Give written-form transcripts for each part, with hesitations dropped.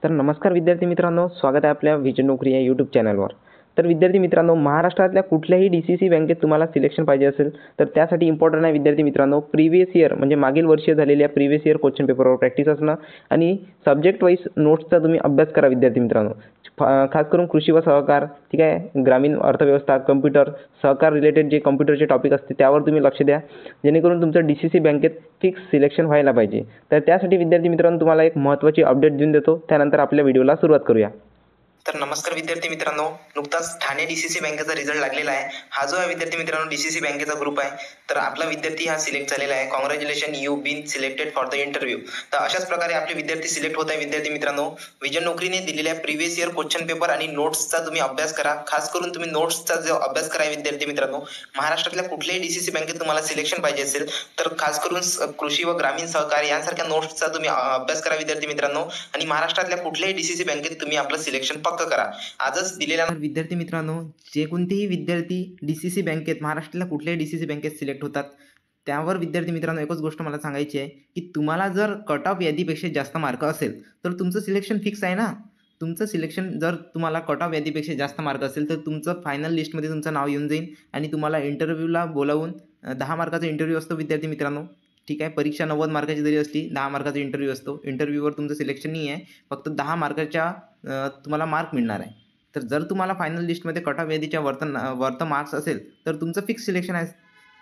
तर नमस्कार विद्यार्थी मित्रांनो, स्वागत आहे आपल्या विजन नोकरी या यूट्यूब चॅनलवर. तर विद्यार्थी मित्रांनो, महाराष्ट्रातल्या कुठल्याही DCC बँकेत तुम्हाला सिलेक्शन पाहिजे असेल तर त्यासाठी इम्पॉर्टंट आहे विद्यार्थी मित्रांनो, प्रिव्हियस इयर म्हणजे मागील वर्षी झालेल्या प्रिव्हियस इयर क्वेश्चन पेपरवर प्रॅक्टिस असणं आणि सब्जेक्ट वाईज नोट्सचा तुम्ही अभ्यास करा विद्यार्थी मित्रांनो. खास करून कृषी व सहकार, ठीक आहे, ग्रामीण अर्थव्यवस्था, कम्प्युटर, सहकार रिलेटेड जे कम्प्युटरचे टॉपिक असते त्यावर तुम्ही लक्ष द्या, जेणेकरून तुमचं DCC बँकेत फिक्स सिलेक्शन व्हायला पाहिजे. तर त्यासाठी विद्यार्थी मित्रांनो तुम्हाला एक महत्त्वाची अपडेट देऊन देतो, त्यानंतर आपल्या व्हिडिओला सुरुवात करूया. तर नमस्कार विद्यार्थी मित्रांनो, नुकताच ठाणे DCC बँकेचा रिझल्ट लागलेला आहे. हा जो आहे विद्यार्थी मित्रांनो DCC बँकेचा ग्रुप आहे. तर आपला विद्यार्थी हा सिलेक्ट झालेला आहे. Congratulation, you been selected for the interview. तर अशाच प्रकारे आपले विद्यार्थी सिलेक्ट होत आहे. विद्यार्थी मित्रांनो, विजन नोकरीने दिलेल्या प्रिव्हियस इयर क्वेश्चन पेपर आणि नोट्सचा तुम्ही अभ्यास करा. खास करून तुम्ही नोट्सचा जो अभ्यास करा विद्यार्थी मित्रांनो, महाराष्ट्रातल्या कुठल्याही DCC बँकेत तुम्हाला सिलेक्शन पाहिजे असेल तर खास करून कृषी व ग्रामीण सहकार यांसारख्या नोट्सचा तुम्ही अभ्यास करा विद्यार्थी मित्रांनो, आणि महाराष्ट्रातल्या कुठल्याही DCC बँकेत तुम्ही आपलं सिलेक्शन पक्क करा. आजच दिलेल्या विद्यार्थी मित्रांनो, जे कोणतेही विद्यार्थी DCC बँकेत महाराष्ट्रातल्या कुठल्याही DCC बँकेत सिलेक्ट होतात त्यावर विद्यार्थी मित्रांनो एकच गोष्ट मला सांगायची आहे की तुम्हाला जर कट ऑफ यादीपेक्षा जास्त मार्क असेल तर तुमचं सिलेक्शन फिक्स आहे ना. तुमचं सिलेक्शन जर तुम्हाला कट ऑफ यादीपेक्षा जास्त मार्क असेल तर तुमचं फायनल लिस्टमध्ये तुमचं नाव येऊन जाईल आणि तुम्हाला इंटरव्ह्यूला बोलावून 10 मार्काचा इंटरव्ह्यू असतो विद्यार्थी मित्रांनो. ठीक आहे, परीक्षा 90 मार्काची जरी असली 10 मार्काचा इंटरव्ह्यू असतो. इंटरव्ह्यूवर तुमचं सिलेक्शन नाही आहे, फक्त 10 मार्काच्या तुम्हाला मार्क मिळणार आहे. तर जर तुम्हाला फायनल लिस्टमध्ये कट ऑफ यादीच्या वर्थ मार्क्स असेल तर तुमचं फिक्स सिलेक्शन आहे,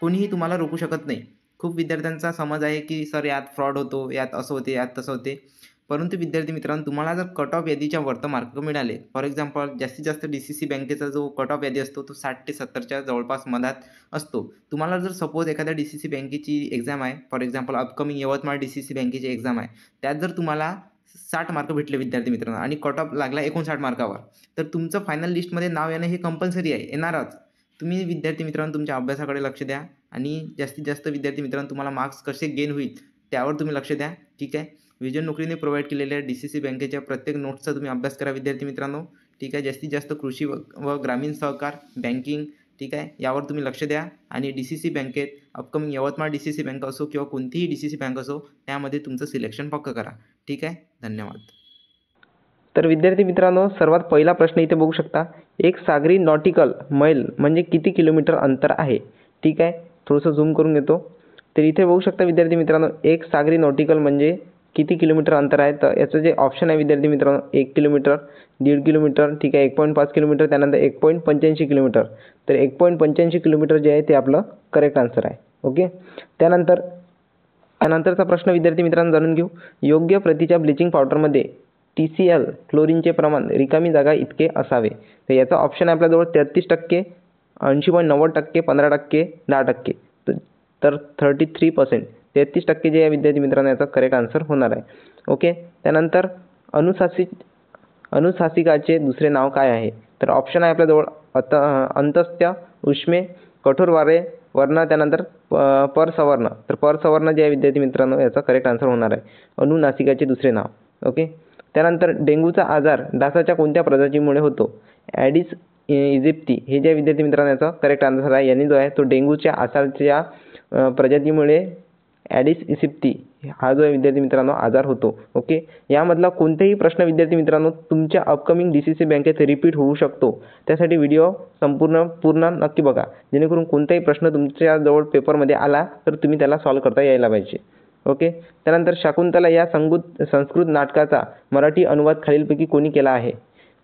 कोणीही तुम्हाला रोखू शकत नाही. खूप विद्यार्थ्यांचा समज आहे की सर यात फ्रॉड होतो, यात असं होते, यात तसं होते. परंतु विद्यार्थी मित्रांनो, तुम्हाला जर कट ऑफ यादीच्या वर्थ मार्क मिळाले, फॉर एक्झाम्पल जास्तीत जास्त DCC बँकेचा जो कट ऑफ यादी असतो तो 60 ते 70च्या जवळपास मधात असतो. तुम्हाला जर सपोज एखाद्या DCC बँकेची एक्झाम आहे, for example upcoming Yavatmal DCC बँकेची एक्झाम आहे, त्यात जर तुम्हाला 60 मार्क भेटले विद्यार्थी मित्रांनो आणि कट ऑफ लागला 59 मार्कावर, तर तुमचं फायनल लिस्टमध्ये नाव येणं हे कंपल्सरी आहे, येणारच. तुम्ही विद्यार्थी मित्रांनो तुमच्या अभ्यासाकडे लक्ष द्या आणि जास्तीत जास्त विद्यार्थी मित्रांनो तुम्हाला मार्क्स कसे गेन होईल त्यावर तुम्ही लक्ष द्या. ठीक आहे, विजन नोकरीने प्रोव्हाइड केलेल्या DCC बँकेच्या प्रत्येक नोट्सचा तुम्ही अभ्यास करा विद्यार्थी मित्रांनो. ठीक आहे, जास्तीत जास्त कृषी व ग्रामीण सहकार, बँकिंग, ठीक आहे, यावर तुम्ही लक्ष द्या आणि DCC बँकेत अपकमिंग यवतमाळ DCC बँक असो किंवा कोणतीही DCC बँक असो त्यामध्ये तुमचं सिलेक्शन पक्क करा. ठीक आहे, धन्यवाद. तर विद्यार्थी मित्रांनो, सर्वात पहिला प्रश्न इथे बघू शकता, एक सागरी नॉटिकल मैल म्हणजे किती किलोमीटर अंतर आहे. ठीक आहे, थोडंसं झूम करून घेतो. तर इथे बघू शकता विद्यार्थी मित्रांनो, एक सागरी नॉटिकल म्हणजे किती किलोमीटर अंतर आहे. तर याचं जे ऑप्शन आहे विद्यार्थी मित्रांनो, 1 किलोमीटर, 1.5 किलोमीटर, ठीक आहे, 1.5 किलोमीटर, त्यानंतर 1.85 किलोमीटर. तर 1.85 किलोमीटर जे आहे ते आपलं करेक्ट आन्सर आहे. ओके, त्यानंतरचा प्रश्न विद्यार्थी मित्रांनो जाणून घेऊ. योग्य प्रतीच्या ब्लिचिंग पावडरमध्ये TCl क्लोरीनचे प्रमाण रिकामी जागा इतके असावे. तर याचा ऑप्शन आहे आपल्याजवळ 33%, 80.90%, 15%, 10%. तर 33%, 33% जे आहे विद्यार्थी मित्रांनो याचा करेक्ट आन्सर होणार आहे. ओके, त्यानंतर अनुशासिकाचे दुसरे नाव काय आहे. तर ऑप्शन आहे आपल्याजवळ अंतस्त्य, उष्मे, कठोर वारे, वर्ण, त्यानंतर परसवर्ण. तर परसवर्ण जे आहे विद्यार्थी मित्रांनो याचा करेक्ट आन्सर होणार आहे, अनुनासिकाचे दुसरे नाव. ओके, त्यानंतर डेंग्यूचा आजार डासाच्या कोणत्या प्रजातीमुळे होतो. ॲडिस इजिप्ती हे जे विद्यार्थी मित्रांनो याचा करेक्ट आन्सर आहे. यांनी जो आहे तो डेंग्यूच्या आजारच्या प्रजातीमुळे ॲडिस इजिप्ती हा जो आहे विद्यार्थी मित्रांनो आजार होतो. ओके, यामधला कोणताही प्रश्न विद्यार्थी मित्रांनो तुमच्या अपकमिंग DCC बँकेत रिपीट होऊ शकतो. त्यासाठी व्हिडिओ पूर्ण नक्की बघा, जेणेकरून कोणताही प्रश्न तुमच्याजवळ पेपरमध्ये आला तर तुम्ही त्याला सॉल्व करता यायला पाहिजे. ओके, त्यानंतर शाकुंतला या संस्कृत नाटकाचा मराठी अनुवाद खालीलपैकी कोणी केला आहे.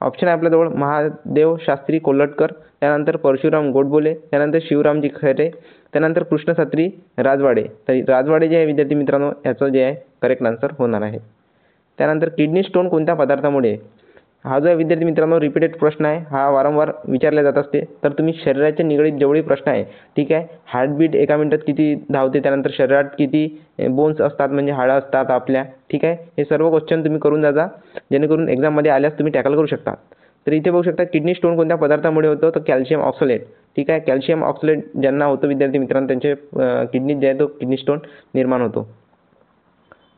ऑप्शन आहे आपल्याजवळ महादेव शास्त्री कोल्हटकर, त्यानंतर परशुराम गोडबोले, त्यानंतर शिवरामजी खरे, त्यानंतर कृष्णशास्त्री राजवाडे. तर राजवाडे जे आहे विद्यार्थी मित्रांनो याचं जे आहे करेक्ट आन्सर होणार आहे. त्यानंतर किडनी स्टोन कोणत्या पदार्थामुळे. हा जो आहे विद्यार्थी मित्रांनो रिपीटेड प्रश्न आहे, हा वारंवार विचारला जात असते. तर तुम्ही शरीराच्या निगडीत जेवढे प्रश्न आहे, ठीक आहे, हार्टबीट एका मिनिटात किती धावते, त्यानंतर शरीरात किती बोन्स असतात म्हणजे हाडं असतात आपल्या, ठीक आहे, हे सर्व क्वेश्चन तुम्ही करून जा, जेणेकरून एक्झाममध्ये आल्यास तुम्ही टॅकल करू शकता. तर इथे बघू शकता किडनी स्टोन कोणत्या पदार्थामुळे होतं, तर कॅल्शियम ऑक्सलेट. ठीक आहे, कॅल्शियम ऑक्सलेट ज्यांना होतं विद्यार्थी मित्रांनो त्यांचे किडनीत जे आहे तो किडनी स्टोन निर्माण होतो.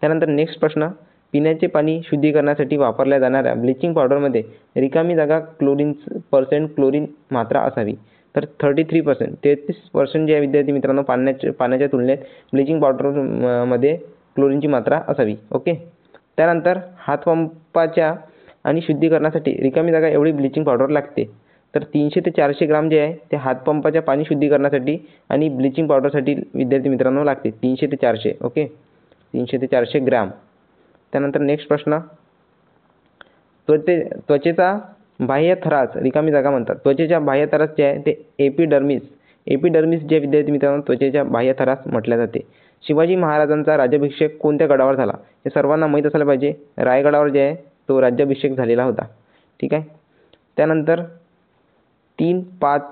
त्यानंतर नेक्स्ट प्रश्न, पिण्याचे पाणी शुद्धीकरणासाठी वापरल्या जाणाऱ्या ब्लिचिंग पावडरमध्ये रिकामी जागा क्लोरीन मात्रा असावी. तर 33%, 33% जे आहे विद्यार्थी मित्रांनो पाण्याच्या तुलनेत ब्लिचिंग पावडरमध्ये क्लोरीनची मात्रा असावी. ओके, त्यानंतर हातपंपाच्या आणि शुद्धीकरणासाठी रिकामी जागा एवढी ब्लिचिंग पावडर लागते. तर 300 ते 400 ग्राम जे आहे ते हातपंपाच्या पाणी शुद्धीकरणासाठी आणि ब्लिचिंग पावडरसाठी विद्यार्थी मित्रांनो लागते. 300 ते 400. ओके, 300 ते 400 ग्राम. त्यानंतर नेक्स्ट प्रश्न, त्वचेचा बाह्य थरास रिकामी जागा म्हणतात. त्वचेच्या बाह्य थरास जे आहे ते एपिडर्मिस जे विद्यार्थी मित्रांनो त्वचेच्या बाह्य थरास म्हटल्या जाते. शिवाजी महाराजांचा राज्याभिषेक कोणत्या गडावर झाला हे सर्वांना माहीत असायला पाहिजे. रायगडावर जे आहे तो राज्याभिषेक झालेला होता. ठीक आहे. त्यानंतर 3, 5,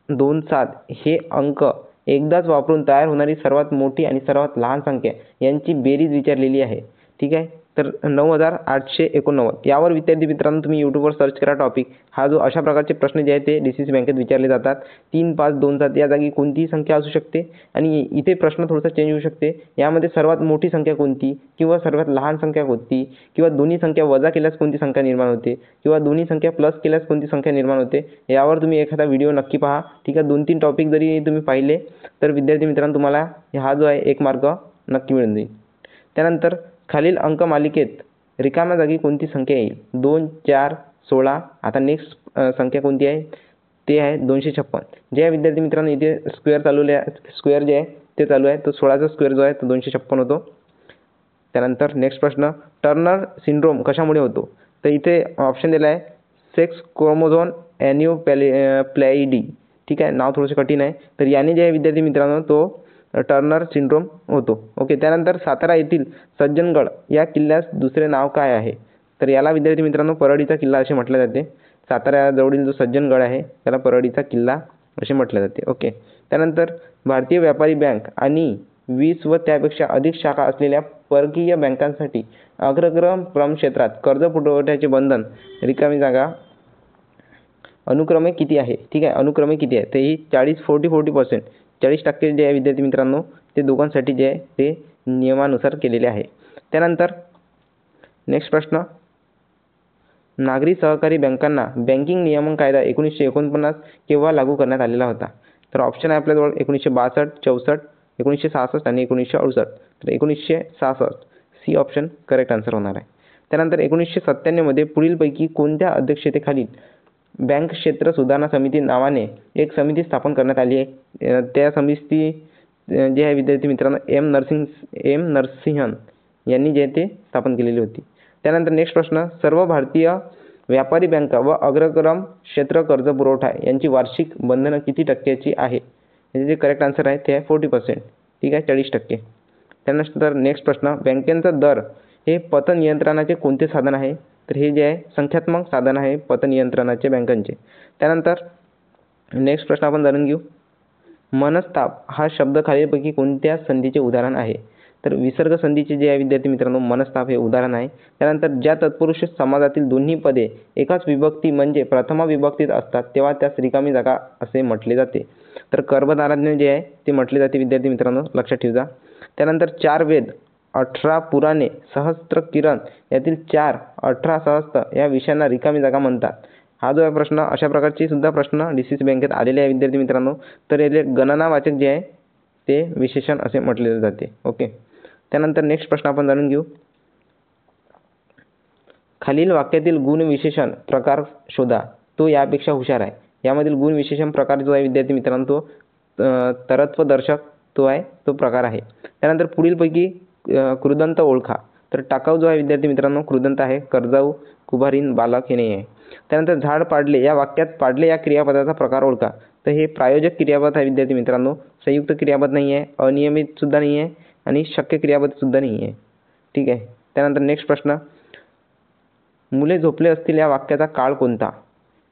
2, 7 हे अंक एकदाच वापरून तयार होणारी सर्वात मोठी आणि सर्वात लहान संख्या यांची बेरीज विचारलेली आहे. ठीक आहे. तर 9889 यावर विद्यार्थी मित्रांनो तुम्ही यूट्यूबवर सर्च करा टॉपिक. हा जो अशा प्रकारचे प्रश्न जे आहेत ते DCC बँकेत विचारले जातात. 3, 5, 2, 7 या जागी कोणतीही संख्या असू शकते आणि इथे प्रश्न थोडासा चेंज होऊ शकते. यामध्ये सर्वात मोठी संख्या कोणती किंवा सर्वात लहान संख्या कोणती किंवा दोन्ही संख्या वजा केल्यास कोणती संख्या निर्माण होते किंवा दोन्ही संख्या प्लस केल्यास कोणती संख्या निर्माण होते यावर तुम्ही एखादा व्हिडिओ नक्की पहा. ठीक आहे. 2-3 टॉपिक जरी तुम्ही पाहिले तर विद्यार्थी मित्रांनो तुम्हाला हा जो आहे 1 मार्क नक्की मिळून जाईल. त्यानंतर खालील अंक मालिकेत रिकाम्या जागी कोणती संख्या येईल? 2, 4, 16. आता नेक्स्ट संख्या कोणती आहे ते आहे 256. जे विद्यार्थी मित्रांनो इथे स्क्वेअर जे आहे ते चालू आहे तो 16चा स्क्वेअर जो आहे तो 256 होतो. त्यानंतर नेक्स्ट प्रश्न, टर्नर सिंड्रोम कशामुळे होतो? तर इथे ऑप्शन दिला आहे सेक्स क्रोमोझोम ॲनियोप्लाइडी. ठीक आहे, नाव थोडंसं कठीण आहे. तर याने जे आहे विद्यार्थी मित्रांनो तो टर्नर सिंड्रोम होतो. ओके. त्यानंतर सातारा येथील सज्जनगड या किल्ल्यास दुसरे नाव काय आहे? तर याला विद्यार्थी मित्रांनो परळीचा किल्ला असे म्हटले जाते. सातारा जवळील जो सज्जनगड आहे त्याला परळीचा किल्ला असे म्हटले जाते. ओके. त्यानंतर भारतीय व्यापारी बँक आणि 20 व त्यापेक्षा अधिक शाखा असलेल्या परकीय बँकांसाठी अग्रक्रम क्षेत्रात कर्ज पुरवठ्याचे बंधन रिकामी जागा अनुक्रमे किती आहे? ठीक आहे, अनुक्रमे किती आहे? ते ही 40% 40% जे आहे विद्यार्थी मित्रांनो ते दोघांसाठी जे आहे ते नियमानुसार केलेले आहे. त्यानंतर नेक्स्ट प्रश्न, नागरी सहकारी बँकांना बँकिंग नियमन कायदा 1949 केव्हा लागू करण्यात आलेला होता? तर ऑप्शन आहे आपल्याजवळ 1962, 64, 1966 आणि 1968. तर 1966 सी ऑप्शन करेक्ट आन्सर होणार आहे. त्यानंतर 1997 मध्ये पुढीलपैकी कोणत्या अध्यक्षतेखालील बँक क्षेत्र सुधारणा समिती नावाने एक समिती स्थापन करण्यात आली आहे? त्या समिती जे आहे विद्यार्थी मित्रांनो एम नरसिंहन यांनी जे ते स्थापन केलेली होती. त्यानंतर नेक्स्ट प्रश्न, सर्व भारतीय व्यापारी बँका व अग्रक्रम क्षेत्र कर्ज पुरवठा यांची वार्षिक बंधनं किती टक्क्याची आहे? याचे जे करेक्ट आन्सर आहे ते आहे 40%. ठीक आहे, 40%. त्यानंतर नेक्स्ट प्रश्न, बँकेचा दर हे पतनियंत्रणाचे कोणते साधन आहे? तर हे जे आहे संख्यात्मक साधन आहे पतनियंत्रणाचे बँकांचे. त्यानंतर नेक्स्ट प्रश्न आपण जाणून घेऊ, मनस्ताप हा शब्द खालीलपैकी कोणत्या संधीचे उदाहरण आहे? तर विसर्ग संधीचे जे आहे विद्यार्थी मित्रांनो मनस्ताप हे उदाहरण आहे. त्यानंतर ज्या तत्पुरुष समाजातील दोन्ही पदे एकाच विभक्ती म्हणजे प्रथमा विभक्तीत असतात तेव्हा त्यास रिकामी जागा असे म्हटले जाते. तर कर्मधारज्ञ जे आहे ते म्हटले जाते विद्यार्थी मित्रांनो, लक्षात ठेवा. त्यानंतर 4 वेद, 18 पुराणे, सहस्त्र किरण यातील 4, 18 सहस्त्र या विषयांना रिकामी जागा म्हणतात. हा जो आहे प्रश्न अशा प्रकारचे सुद्धा प्रश्न DCC बँकेत आलेले आहे विद्यार्थी मित्रांनो. तर याचे गणनावाचक जे आहे ते विशेषण असे म्हटले जाते. ओके. त्यानंतर नेक्स्ट प्रश्न आपण जाणून घेऊ, खालील वाक्यातील गुण विशेषण प्रकार शोधा. तो यापेक्षा हुशार आहे. यामधील गुण विशेषण प्रकार जो आहे विद्यार्थी मित्रांनो तो तरत्वदर्शक तो आहे तो प्रकार आहे. त्यानंतर पुढीलपैकी कृदंत ओळखा. तर टाकाऊ जो आहे विद्यार्थी मित्रांनो कृदंत आहे, कर्जाऊ, कुभारीन, बालक हे नाही आहे. त्यानंतर झाड पाडले या वाक्यात पाडले या क्रियापदाचा प्रकार ओळखा. तर हे प्रायोजक क्रियापद आहे विद्यार्थी मित्रांनो, संयुक्त क्रियापद नाही आहे, अनियमित सुद्धा नाही आहे आणि शक्य क्रियापद सुद्धा नाही आहे. ठीक आहे. त्यानंतर नेक्स्ट प्रश्न, मुले झोपले असतील या वाक्याचा काळ कोणता?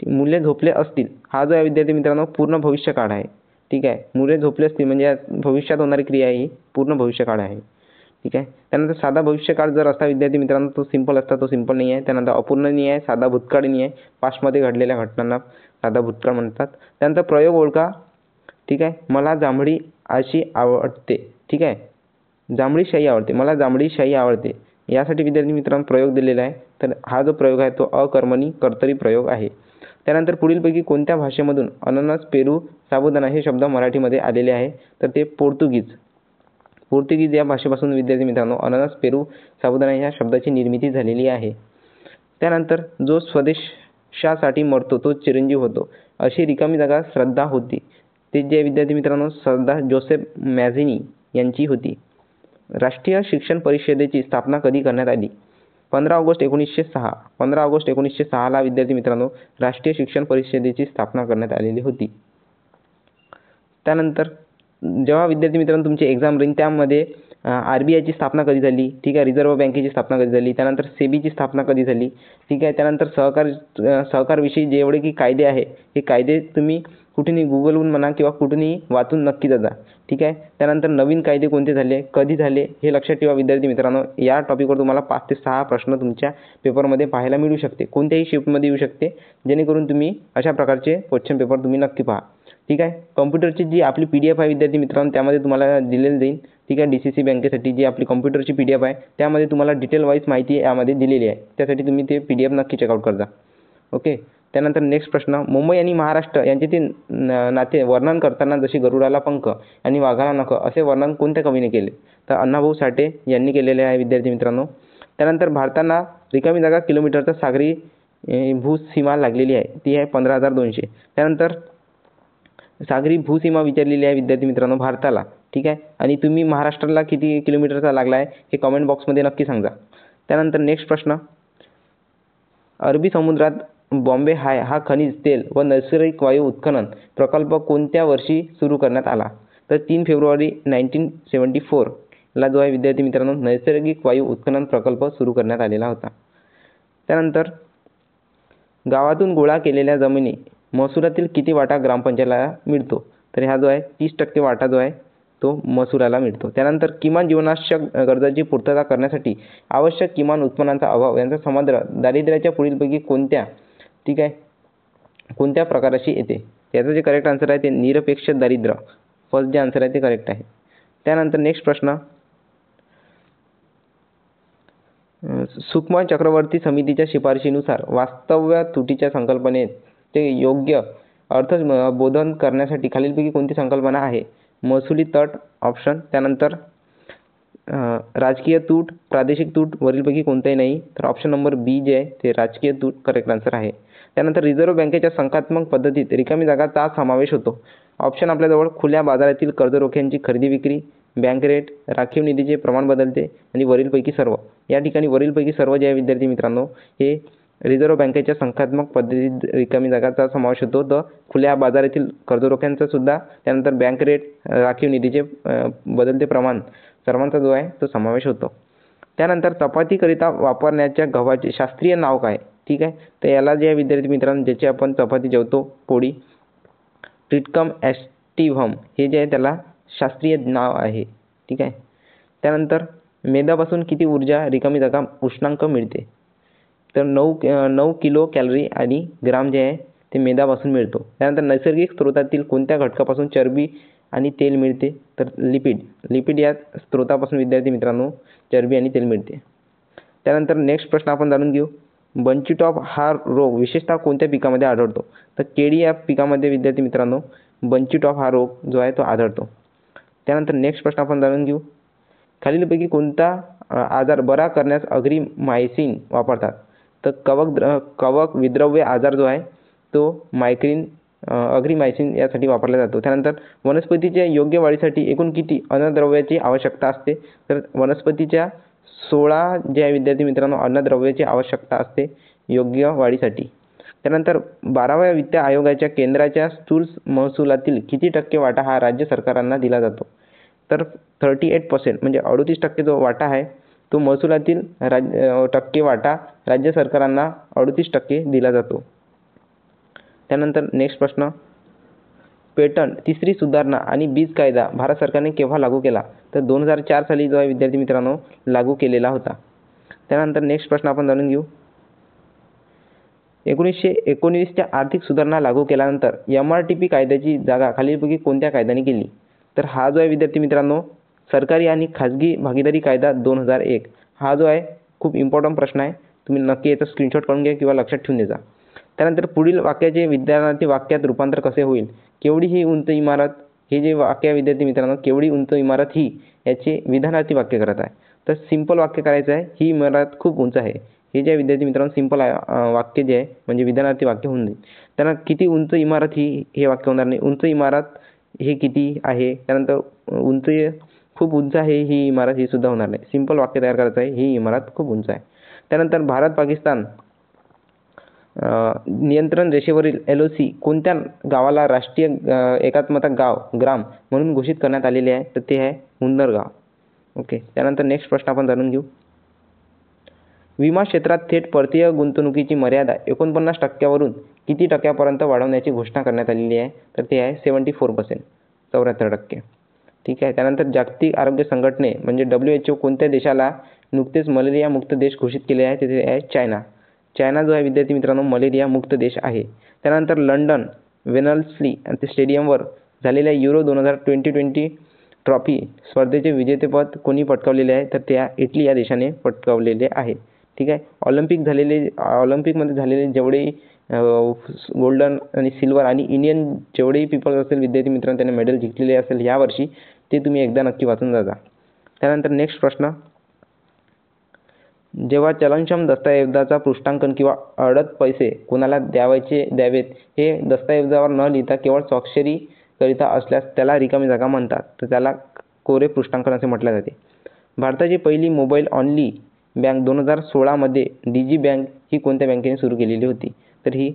मुले झोपले असतील हा जो आहे विद्यार्थी मित्रांनो पूर्ण भविष्यकाळ आहे. ठीक आहे, मुले झोपले असतील म्हणजे भविष्यात होणारी क्रिया ही पूर्ण भविष्यकाळ आहे. ठीक आहे. त्यानंतर साधा भविष्यकाळ जर असता विद्यार्थी मित्रांनो तो सिंपल असता, तो सिंपल नाही आहे. त्यानंतर अपूर्णनीय आहे, साधा भूतकाळी आहे, पास्टमध्ये घडलेल्या घटनांना साधा भूतकाळ म्हणतात. त्यानंतर प्रयोग ओळखा. ठीक आहे, मला जांभळी अशी आवडते. ठीक आहे, जांभळी शाई आवडते, मला जांभळी शाई आवडते यासाठी विद्यार्थी मित्रांनो प्रयोग दिलेला आहे. तर हा जो प्रयोग आहे तो अकर्मणी कर्तरी प्रयोग आहे. त्यानंतर पुढीलपैकी कोणत्या भाषेमधून अननस, पेरू, साबुदाणा हे शब्द मराठीमध्ये आलेले आहे? तर ते पोर्तुगीज पोर्तुगीज या भाषेपासून विद्यार्थी मित्रांनो अननस, पेरू, साबुदाणा या शब्दाची निर्मिती झालेली आहे. त्यानंतर जो स्वदेशासाठी मरतो तो चिरंजीव होतो, अशी रिकामी जागा श्रद्धा होती. ते जे विद्यार्थी मित्रांनो श्रद्धा जोसेफ मॅझिनी यांची होती. राष्ट्रीय शिक्षण परिषदेची स्थापना कधी करण्यात आली? 15 ऑगस्ट 1906. 15 ऑगस्ट 1906ला विद्यार्थी मित्रांनो राष्ट्रीय शिक्षण परिषदेची स्थापना करण्यात आलेली होती. त्यानंतर जेव्हा विद्यार्थी मित्रांनो तुमची एक्झाम राहील त्यामध्ये RBIची स्थापना कधी झाली, ठीक आहे, रिझर्व्ह बँकेची स्थापना कधी झाली, त्यानंतर सेबीची स्थापना कधी झाली, ठीक आहे, त्यानंतर सहकारविषयी जेवढे की कायदे आहे हे कायदे तुम्ही कुठूनही गुगलहून म्हणा किंवा कुठूनही वाचून नक्की जा, ठीक आहे. त्यानंतर नवीन कायदे कोणते झाले, कधी झाले हे लक्षात ठेवा विद्यार्थी मित्रांनो. या टॉपिकवर तुम्हाला 5 ते 6 प्रश्न तुमच्या पेपरमध्ये पाहायला मिळू शकते, कोणत्याही शिफ्टमध्ये येऊ शकते, जेणेकरून तुम्ही अशा प्रकारचे क्वेश्चन पेपर तुम्ही नक्की पहा, ठीक आहे. कॉम्प्युटरची जी आपली PDF आहे विद्यार्थी मित्रांनो त्यामध्ये तुम्हाला दिलेली जाईल, ठीक आहे. DCC बँकेसाठी जी आपली कॉम्प्युटरची PDF आहे त्यामध्ये तुम्हाला डिटेल वाईज माहिती यामध्ये दिलेली आहे, त्यासाठी तुम्ही ते PDF नक्की चेकआउट करजा. ओके. त्यानंतर नेक्स्ट प्रश्न, मुंबई आणि महाराष्ट्र यांच्यातील नाते वर्णन करताना जशी गरुडाला पंख आणि वाघाला नख असे वर्णन कोणत्या कवीने केले? तर अण्णाभाऊ साठे यांनी केलेले आहे विद्यार्थी मित्रांनो. त्यानंतर भारताला रिकामी जागा किलोमीटरचा सागरी भूसीमा लागलेली आहे, ती आहे 15,200. त्यानंतर सागरी भूसीमा विचारलेली आहे विद्यार्थी मित्रांनो भारताला, ठीक आहे. आणि तुम्ही महाराष्ट्राला किती किलोमीटरचा लागला आहे हे कमेंट बॉक्समध्ये नक्की सांगा. त्यानंतर नेक्स्ट प्रश्न, अरबी समुद्रात बॉम्बे हाय हा खनिज तेल व नैसर्गिक वायू उत्खनन प्रकल्प कोणत्या वर्षी सुरू करण्यात आला? तर 3 फेब्रुवारी 1974ला जो आहे विद्यार्थी मित्रांनो नैसर्गिक वायू उत्खनन प्रकल्प सुरू करण्यात आलेला होता. त्यानंतर गावातून गोळा केलेल्या जमिनी महसुलातील किती वाटा ग्रामपंचायतीला मिळतो? तर हा जो आहे 30% वाटा जो आहे तो महसुलाला मिळतो. त्यानंतर किमान जीवनावश्यक गरजांची पूर्तता करण्यासाठी आवश्यक किमान उत्पन्नाचा अभाव यांचा संबंध दारिद्र्याच्या पुढीलपैकी कोणत्या, ठीक आहे, कोणत्या प्रकाराशी येते? याचं जे करेक्ट आन्सर आहे ते निरपेक्ष दारिद्र्य, फर्स्ट जे आन्सर आहे ते करेक्ट आहे. त्यानंतर नेक्स्ट प्रश्न, सूक्ष्म चक्रवर्ती समितीच्या शिफारशीनुसार वास्तव्य तुटीच्या संकल्पनेत ते योग्य अर्थबोधन करण्यासाठी खालीलपैकी कोणती संकल्पना आहे? महसुली तट ऑप्शन, त्यानंतर राजकीय तूट, प्रादेशिक तूट वरीलपैकी कोणताही नाही, तर ऑप्शन नंबर बी जे आहे ते राजकीय तूट करेक्ट आन्सर आहे. त्यानंतर रिझर्व्ह बँकेच्या संख्यात्मक पद्धतीत रिकामी जागाचा समावेश होतो. ऑप्शन आपल्याजवळ खुल्या बाजारातील कर्जरोख्यांची खरेदी विक्री, बँक रेट, राखीव निधीचे प्रमाण बदलते आणि वरीलपैकी सर्व. या ठिकाणी वरीलपैकी सर्व जे आहे विद्यार्थी मित्रांनो हे रिझर्व्ह बँकेच्या संख्यात्मक पद्धतीत रिकामी जागाचा समावेश होतो. तर खुल्या बाजारातील कर्जरोख्यांचा सुद्धा, त्यानंतर बँक रेट, राखीव निधीचे बदलते प्रमाण सर्वांचा जो आहे तो समावेश होतो. त्यानंतर चपातीकरिता वापरण्याच्या गव्हाचे शास्त्रीय नाव काय? ठीक आहे, तर याला जे आहे विद्यार्थी मित्रांनो ज्याची आपण चपाती जेवतो पोळी, ट्रिटिकम ॲस्टिव्हम हे जे आहे त्याला शास्त्रीय नाव आहे, ठीक आहे. त्यानंतर मेदापासून किती ऊर्जा रिकामी जागा उष्णांक मिळते? तर 9 किलो कॅलरी आणि ग्राम जे आहे ते मेदापासून मिळतो. त्यानंतर नैसर्गिक स्रोतातील कोणत्या घटकापासून चरबी आणि तेल मिळते? तर लिपिड या स्रोतापासून विद्यार्थी मित्रांनो चरबी आणि तेल मिळते. त्यानंतर नेक्स्ट प्रश्न आपण जाणून घेऊ, बंची टॉप हा रोग विशेषतः कोणत्या पिकामध्ये आढळतो? तर केळी या पिकामध्ये विद्यार्थी मित्रांनो बंची टॉप हा रोग जो आहे तो आढळतो. त्यानंतर नेक्स्ट प्रश्न आपण जाणून घेऊ, खालीलपैकी कोणता आजार बरा करण्यास अग्रिमायसिन वापरतात? तर कवक विद्रव्य आजार जो आहे तो अग्रिमायसिन यासाठी वापरला जातो. त्यानंतर वनस्पतीच्या योग्य वाढीसाठी एकूण किती अन्नद्रव्याची आवश्यकता असते? तर वनस्पतीच्या 16 जे आहे विद्यार्थी मित्रांनो अन्नद्रव्याची आवश्यकता असते योग्य वाढीसाठी. त्यानंतर 12व्या वित्त आयोगाच्या केंद्राच्या स्थूल महसुलातील किती टक्के वाटा हा राज्य सरकारांना दिला जातो? तर 38% म्हणजे 38% जो वाटा आहे तो महसुलातील टक्के वाटा राज्य सरकारांना 38% दिला जातो. त्यानंतर नेक्स्ट प्रश्न, पेटंट, तिसरी सुधारणा आणि बीज कायदा भारत सरकारने केव्हा लागू केला? तर 2004 साली जो आहे विद्यार्थी मित्रांनो लागू केलेला होता. त्यानंतर नेक्स्ट प्रश्न आपण जाणून घेऊ, 1919च्या आर्थिक सुधारणा लागू केल्यानंतर MRTP कायद्याची जागा खालीलपैकी कोणत्या कायद्याने केली? तर हा जो आहे विद्यार्थी मित्रांनो सरकारी आणि खाजगी भागीदारी कायदा 2001 हा जो आहे खूप इम्पॉर्टंट प्रश्न आहे, तुम्ही नक्की याचा स्क्रीनशॉट काढून घ्या किंवा लक्षात ठेवून द्या. त्यानंतर पुढील वाक्याचे विद्यार्थी वाक्यात रूपांतर कसे होईल? केवढी ही उंच इमारत, हे जे वाक्य विद्यार्थी मित्रांनो केवढी उंच इमारत ही याचे विधानार्थी वाक्य करत आहे. तर सिंपल वाक्य करायचं आहे, ही इमारत खूप उंच आहे. हे जे विद्यार्थी मित्रांनो सिंपल वाक्य जे आहे म्हणजे विधानार्थी वाक्य होऊन जाईल. त्यांना किती उंच इमारत ही हे वाक्य होणार नाही. उंच इमारत हे किती आहे, त्यानंतर उंच खूप उंच आहे ही इमारत ही सुद्धा होणार नाही. सिंपल वाक्य तयार करायचं आहे, ही इमारत खूप उंच आहे. त्यानंतर भारत पाकिस्तान नियंत्रण रेषेवरील LOC कोणत्या गावाला राष्ट्रीय एकात्मता ग्राम म्हणून घोषित करण्यात आलेले आहे, तर ते आहे हुन्नर गाव. ओके. त्यानंतर नेक्स्ट प्रश्न आपण जाणून घेऊ. विमा क्षेत्रात थेट परकीय गुंतवणुकीची मर्यादा 49% किती टक्क्यापर्यंत वाढवण्याची घोषणा करण्यात आलेली आहे, तर ते आहे 74%, 74%. ठीक आहे. त्यानंतर जागतिक आरोग्य संघटने म्हणजे WHO कोणत्या देशाला नुकतेच मलेरिया मुक्त देश घोषित केले आहे, ते आहे चायना. चायना जो आहे विद्यार्थी मित्रांनो मलेरिया मुक्त देश आहे. त्यानंतर लंडन वेनल्सली स्टेडियमवर झालेल्या युरो 2020 ट्रॉफी स्पर्धेचे विजेतेपद कोणी पटकावलेले आहे, तर त्या इटली या देशाने पटकावलेले आहे. ठीक आहे. ऑलिम्पिकमध्ये झालेले जेवढे गोल्डन आणि सिल्वर आणि इंडियन जेवढेही पीपल असेल विद्यार्थी मित्रांनो त्यांनी मेडल जिंकलेले असेल यावर्षी, ते तुम्ही एकदा नक्की वाचून जा. त्यानंतर नेक्स्ट प्रश्न. जेव्हा चलनक्षम दस्तऐवजाचा पृष्ठांकन किंवा अडत पैसे कोणाला द्यावेत हे दस्तऐवजावर न लिहिता केवळ स्वाक्षरी करिता असल्यास त्याला रिकामी जागा म्हणतात. तर त्याला कोरे पृष्ठांकन असे म्हटले जाते. भारताची पहिली मोबाईल ऑनली बँक 2016 मध्ये DG बँक ही कोणत्या बँकेने सुरू केलेली होती, तर ही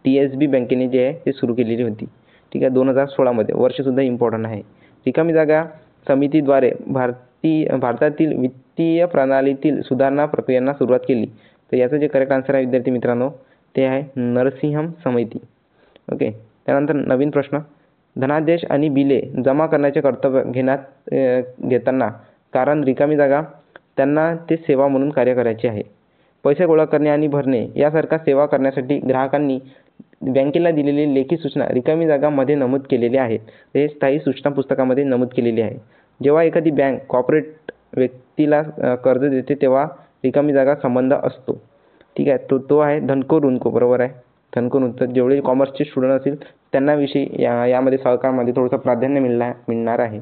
TSB बँकेने जे आहे ते सुरू केलेली होती. ठीक आहे. 2016 मध्ये, वर्षसुद्धा इम्पॉर्टंट आहे. रिकामी जागा समितीद्वारे भारतातील वित्तीय प्रणालीतील सुधारणा प्रक्रियांना सुरुवात केली. तर याचं जे करेक्ट आन्सर आहे विद्यार्थी मित्रांनो ते आहे नरसिंहम समिती. ओके. त्यानंतर नवीन प्रश्न. धनादेश आणि बिले जमा करण्याचे कर्तव्य घेताना कारण रिकामी जागा त्यांना ते सेवा म्हणून कार्य करायचे आहे. पैसे गोळा करणे आणि भरणे यासारख्या सेवा करण्यासाठी ग्राहकांनी बँकेला दिलेली लेखी सूचना रिकामी जागा मध्ये नमूद केलेली आहे. हे स्थायी सूचना पुस्तकामध्ये नमूद केलेली आहे. जेव्हा एखादी बँक कॉर्पोरेट व्यक्तीला कर्ज देते तेव्हा रिकामी जागा संबंध असतो. ठीक आहे. तो आहे धनको ऋणको. बरोबर आहे. धनको ऋणको. जेवढे कॉमर्सचे स्टुडंट असतील त्यांना विषयी यामध्ये सहकारमध्ये थोडंसं प्राधान्य मिळणार आहे.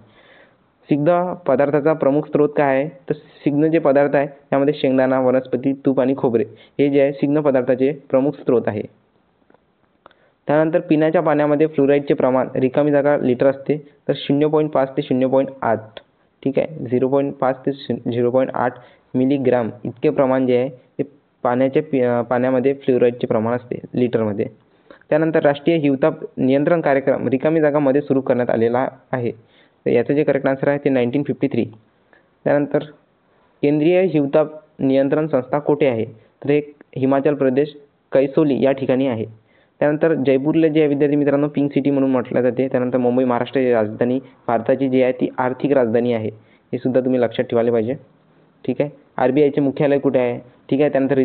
सिग्ध पदार्थाचा प्रमुख स्रोत काय आहे, तर सिग्ध जे पदार्थ आहे त्यामध्ये शेंगदाणा, वनस्पती, तूप आणि खोबरे हे जे आहे सिग्ध पदार्थाचे प्रमुख स्रोत आहे. त्यानंतर पिण्याच्या पाण्यामध्ये फ्लोराईडचे प्रमाण रिकामी जागा लिटर असते तर 0.5 ते 0.8. ठीक आहे. 0.5 ते 0.8 मिलीग्राम इतके प्रमाण जे आहे ते पाण्यामध्ये फ्लोराईडचे प्रमाण असते लिटरमध्ये. त्यानंतर राष्ट्रीय हिवताप नियंत्रण कार्यक्रम रिकामी जागामध्ये सुरू करण्यात आलेला आहे. तर याचं जे करेक्ट आन्सर आहे ते 1953. त्यानंतर केंद्रीय हिवताप नियंत्रण संस्था कोठे आहे, तर हे हिमाचल प्रदेश कैसोली या ठिकाणी आहे. त्यानंतर जयपूरला जे विद्यार्थी मित्रांनो पिंक सिटी म्हणून म्हटलं जाते. त्यानंतर मुंबई महाराष्ट्राची राजधानी भारताची जी आहे ती आर्थिक राजधानी आहे. हे सुद्धा तुम्ही लक्षात ठेवायला पाहिजे. ठीक आहे. RBIचे मुख्यालय कुठे आहे. ठीक आहे. त्यानंतर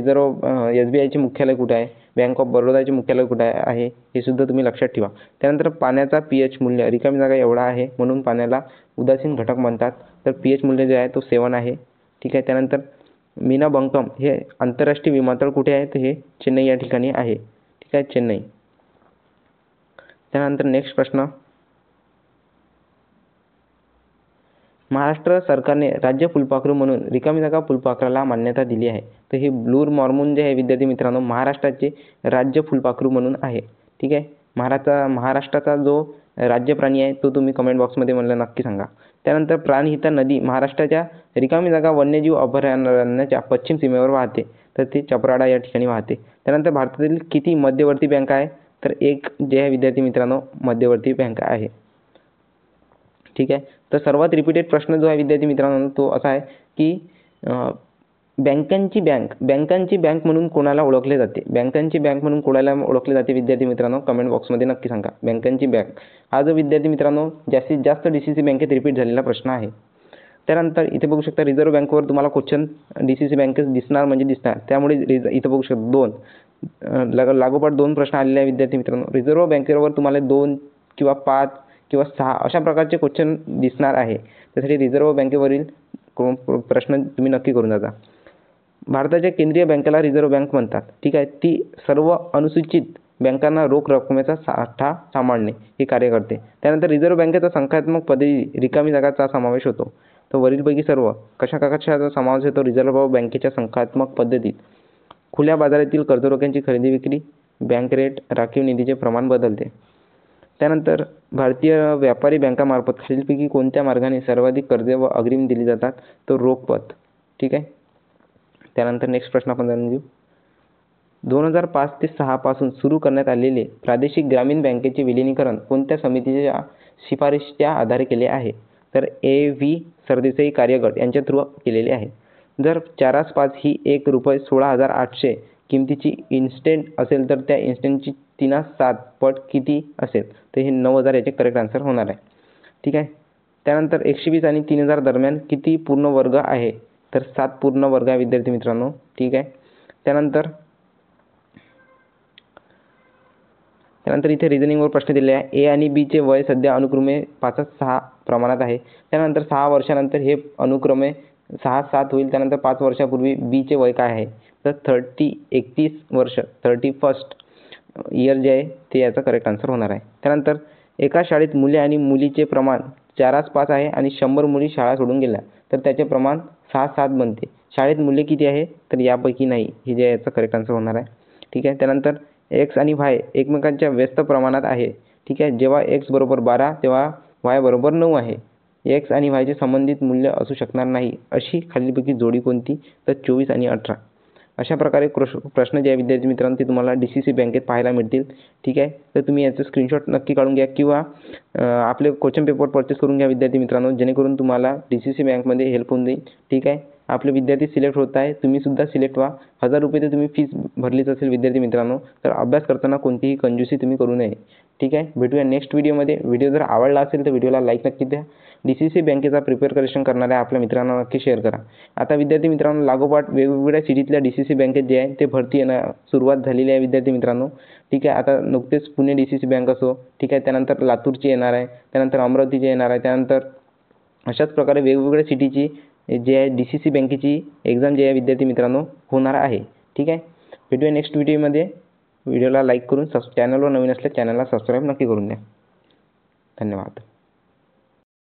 SBIचे मुख्यालय कुठे आहे, बँक ऑफ बरोडाचे मुख्यालय कुठे आहे हे सुद्धा तुम्ही लक्षात ठेवा. त्यानंतर पाण्याचा pH मूल्य रिकामी जागा एवढा आहे म्हणून पाण्याला उदासीन घटक म्हणतात. तर pH मूल्य जे आहे तो 7 आहे. ठीक आहे. त्यानंतर मीनाबंकम हे आंतरराष्ट्रीय विमानतळ कुठे आहे, तर हे चेन्नई या ठिकाणी आहे. ठीक आहे. चेन्नई. त्यानंतर नेक्स्ट प्रश्न. महाराष्ट्र सरकारने राज्य फुलपाखरू म्हणून रिकामी जागा फुलपाखराला मान्यता दिली आहे. तर हे ब्लू मॉर्मून जे आहे विद्यार्थी मित्रांनो महाराष्ट्राचे राज्य फुलपाखरू म्हणून आहे. ठीक आहे. महाराष्ट्राचा जो राज्य प्राणी आहे तो तुम्ही कमेंट बॉक्समध्ये मला नक्की सांगा. त्यानंतर प्राणहिता नदी महाराष्ट्राच्या रिकामी जागा वन्यजीव अभयारण्याच्या पश्चिम सीमेवर वाहते. तर ते चपराडा या ठिकाणी वाहते. त्यानंतर भारतातील किती मध्यवर्ती बँका आहे, तर एक जे आहे विद्यार्थी मित्रांनो मध्यवर्ती बँक आहे. ठीक आहे. तर सर्वात रिपीटेड प्रश्न जो आहे विद्यार्थी मित्रांनो तो असा आहे की बँकांची बँक म्हणून कोणाला ओळखले जाते. बँकांची बँक म्हणून कोणाला ओळखले जाते विद्यार्थी मित्रांनो कमेंट बॉक्समध्ये नक्की सांगा. बँकांची बँक हा जो विद्यार्थी मित्रांनो जास्तीत जास्त DCC बँकेत रिपीट झालेला प्रश्न आहे. त्यानंतर इथे बघू शकता रिझर्व्ह बँकेवर तुम्हाला क्वेश्चन DCC बँकेत दिसणार म्हणजे दिसणार. त्यामुळे इथे बघू शकता 2 लागोपाठ 2 प्रश्न आलेले आहे विद्यार्थी मित्रांनो. रिझर्व्ह बँकेवर तुम्हाला 2 किंवा 5 किंवा 6 अशा प्रकारचे क्वेश्चन दिसणार आहे. त्यासाठी रिझर्व्ह बँकेवरील प्रश्न तुम्ही नक्की करून जा. भारताच्या केंद्रीय बँकेला रिझर्व्ह बँक म्हणतात. ठीक आहे. ती सर्व अनुसूचित बँकांना रोख रकमेचा साठा सांभाळणे हे कार्य करते. त्यानंतर रिझर्व्ह बँकेचा संख्यात्मक पद्धती रिकामी जागाचा समावेश होतो. तर वरीलपैकी सर्व कशाचा समावेश होतो रिझर्व्ह बँकेच्या संख्यात्मक पद्धतीत? खुल्या बाजारातील कर्जरोख्यांची खरेदी विक्री, बँक रेट, राखीव निधीचे प्रमाण बदलते. त्यानंतर भारतीय व्यापारी बँकामार्फत खालीलपैकी कोणत्या मार्गाने सर्वाधिक कर्जे व अग्रिम दिली जातात? तर रोख पत. ठीक आहे. त्यानंतर नेक्स्ट प्रश्न आपण जाणून घेऊ. 2005 ते 6 पासून सुरू करण्यात आलेले प्रादेशिक ग्रामीण बँकेचे विलिनीकरण कोणत्या समितीच्या शिफारशीच्या आधारे केले आहे? तर A.V. सरदेसाई कार्यगट यांच्या थ्रू केलेले आहे. जर 4/5 ही ₹1,16,800 किमतीची इन्स्टंट असेल तर त्या इन्स्टंटची 3/7 पट किती असेल? तर हे 9,000 याचे करेक्ट आन्सर होणार आहे. ठीक आहे. त्यानंतर 120 आणि 3,000 दरम्यान किती पूर्ण वर्ग आहे? तर 7 पूर्ण वर्ग आहे विद्यार्थी मित्रांनो. ठीक आहे. त्यानंतर इथे रिझनिंगवर प्रश्न दिले आहे. ए आणि बी चे वय सध्या अनुक्रमे 5-6 प्रमाणात आहे. त्यानंतर 6 वर्षानंतर हे अनुक्रमे 6-7 होईल. त्यानंतर 5 वर्षापूर्वी बी चे वय काय आहे? तर 31 वर्ष, 31st इयर जे आहे ते याचा करेक्ट आन्सर होणार आहे. त्यानंतर एका शाळेत मुले आणि मुलीचे प्रमाण 4:5 आहे आणि 100 मुली शाळा सोडून गेल्या तर त्याचे प्रमाण 6:7 बनते. शाळेत मुले किती आहे? तर यापैकी नाही. हे जे याचा करेक्ट आन्सर होणार आहे. ठीक आहे. त्यानंतर एक्स आणि वाय एकमेकांच्या व्यस्त प्रमाणात आहे. ठीक आहे. जेव्हा एक्स बरोबर 12 तेव्हा वाय बरोबर 9 आहे. एक्स आणि वायचे संबंधित मूल्य असू शकणार नाही अशी खालीलपैकी जोडी कोणती? तर 24 आणि 18. अशा प्रकारे प्रश्न जे आहे विद्यार्थी मित्रांनो ते तुम्हाला DCC बँकेत पाहायला मिळतील. ठीक आहे. तर तुम्ही याचं स्क्रीनशॉट नक्की काढून घ्या किंवा आपले क्वेश्चन पेपर परचेस करून घ्या विद्यार्थी मित्रांनो, जेणेकरून तुम्हाला DCC बँकमध्ये हेल्प होऊन जाईल. ठीक आहे. आपले विद्यार्थी सिलेक्ट होत आहे, तुम्ही सुद्धा सिलेक्ट व्हा. 1000 रुपये तर तुम्ही फीस भरलीच असेल विद्यार्थी मित्रांनो, तर अभ्यास करताना कोणतीही कंजूसी तुम्ही करू नये. ठीक आहे. भेटूया नेक्स्ट व्हिडिओमध्ये. व्हिडिओ जर आवडला असेल तर व्हिडिओला लाईक नक्की द्या. DCC बँकेचा प्रिपरेशन करणाऱ्या आपल्या मित्रांना नक्की शेअर करा. आता विद्यार्थी मित्रांनो लागोपाठ वेगवेगळ्या सिटीतल्या DCC बँकेत जे आहे ते भरती येणं सुरुवात झालेली आहे विद्यार्थी मित्रांनो. ठीक आहे. आता नुकतेच पुणे DCC बँक असो, ठीक आहे, त्यानंतर लातूरची येणार आहे, त्यानंतर अमरावतीची येणार आहे, त्यानंतर अशाच प्रकारे वेगवेगळ्या सिटीची जे आहे DCC बँकेची एक्झाम जे आहे विद्यार्थी मित्रांनो होणार आहे. ठीक आहे. भेटूया नेक्स्ट व्हिडिओमध्ये. व्हिडिओला लाईक करून चॅनलवर नवीन असल्यास चॅनलला सबस्क्राईब नक्की करून द्या. धन्यवाद.